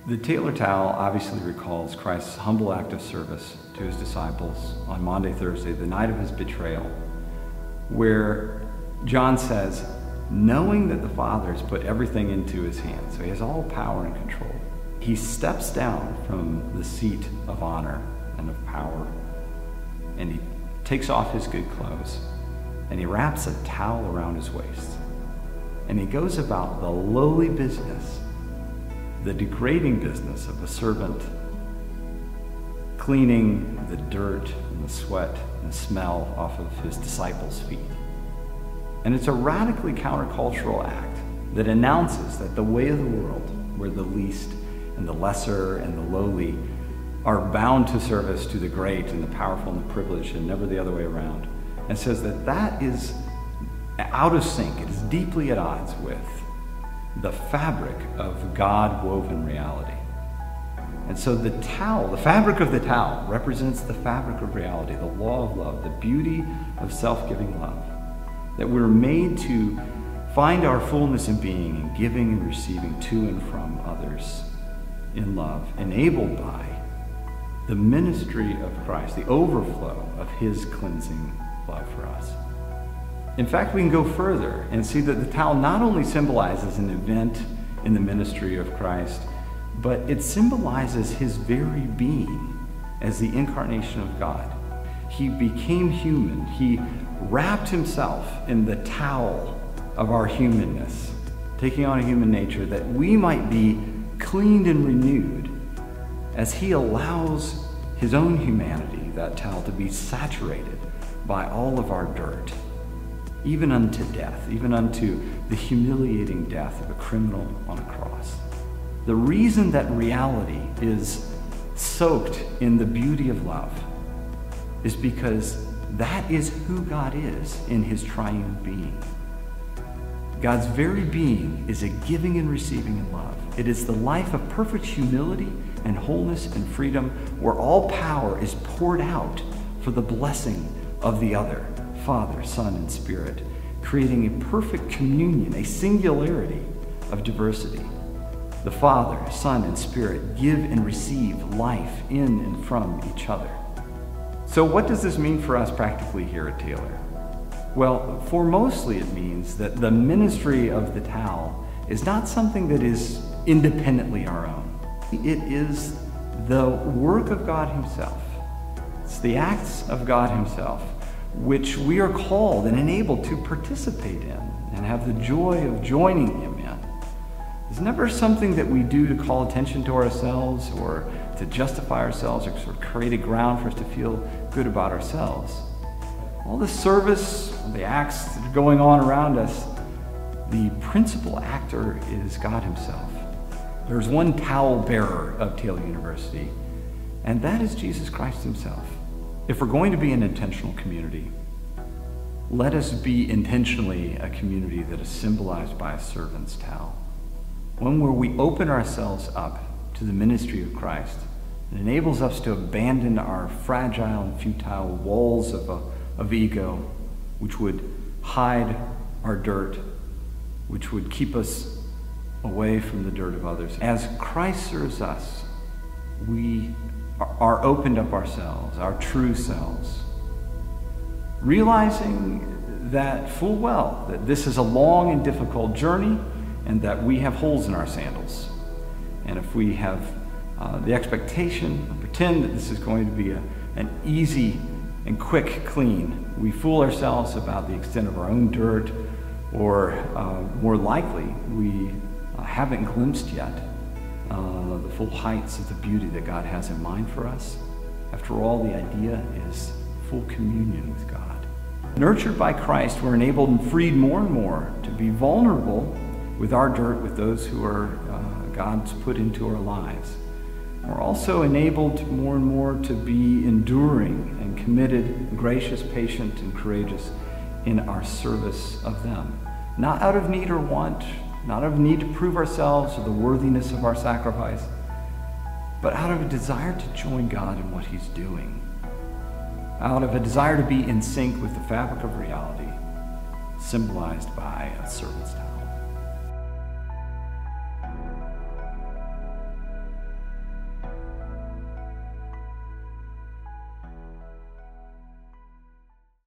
The tailor towel obviously recalls Christ's humble act of service to his disciples on Maundy, Thursday, the night of his betrayal, where John says, knowing that the Father has put everything into his hands, so he has all power and control, he steps down from the seat of honor and of power, and he takes off his good clothes, and he wraps a towel around his waist, and he goes about the lowly business, the degrading business of a servant, cleaning the dirt and the sweat and the smell off of his disciples' feet. And it's a radically countercultural act that announces that the way of the world, where the least and the lesser and the lowly are bound to service to the great and the powerful and the privileged, and never the other way around, and says that that is out of sync. It is deeply at odds with the fabric of God-woven reality. And so the towel, the fabric of the towel, represents the fabric of reality, the law of love, the beauty of self-giving love, that we're made to find our fullness in being and giving and receiving to and from others in love, enabled by the ministry of Christ, the overflow of his cleansing love for us. In fact, we can go further and see that the towel not only symbolizes an event in the ministry of Christ, but it symbolizes his very being as the incarnation of God. He became human. He wrapped himself in the towel of our humanness, taking on a human nature that we might be cleaned and renewed as he allows his own humanity, that towel, to be saturated by all of our dirt, even unto death, even unto the humiliating death of a criminal on a cross. The reason that reality is soaked in the beauty of love is because that is who God is in his triune being. God's very being is a giving and receiving in love. It is the life of perfect humility and wholeness and freedom, where all power is poured out for the blessing of the other, Father, Son, and Spirit, creating a perfect communion, a singularity of diversity. The Father, Son, and Spirit give and receive life in and from each other. So what does this mean for us practically here at Taylor? Well, for mostly it means that the ministry of the towel is not something that is independently our own. It is the work of God himself. It's the acts of God himself, which we are called and enabled to participate in and have the joy of joining him in. It's never something that we do to call attention to ourselves or to justify ourselves or sort of create a ground for us to feel good about ourselves. All the service, the acts that are going on around us, the principal actor is God himself. There's one towel-bearer of Taylor University, and that is Jesus Christ himself. If we're going to be an intentional community, let us be intentionally a community that is symbolized by a servant's towel. One where we open ourselves up to the ministry of Christ. It enables us to abandon our fragile and futile walls of ego, which would hide our dirt, which would keep us away from the dirt of others. As Christ serves us, we are opened up ourselves, our true selves, realizing that full well that this is a long and difficult journey and that we have holes in our sandals. And if we have the expectation, or pretend that this is going to be an easy and quick clean, we fool ourselves about the extent of our own dirt, or more likely, we haven't glimpsed yet the full heights of the beauty that God has in mind for us. After all, the idea is full communion with God. Nurtured by Christ, we're enabled and freed more and more to be vulnerable with our dirt, with those who are God's put into our lives. We're also enabled more and more to be enduring and committed, gracious, patient, and courageous in our service of them. Not out of need or want, not out of need to prove ourselves or the worthiness of our sacrifice, but out of a desire to join God in what he's doing. Out of a desire to be in sync with the fabric of reality, symbolized by a servant's towel.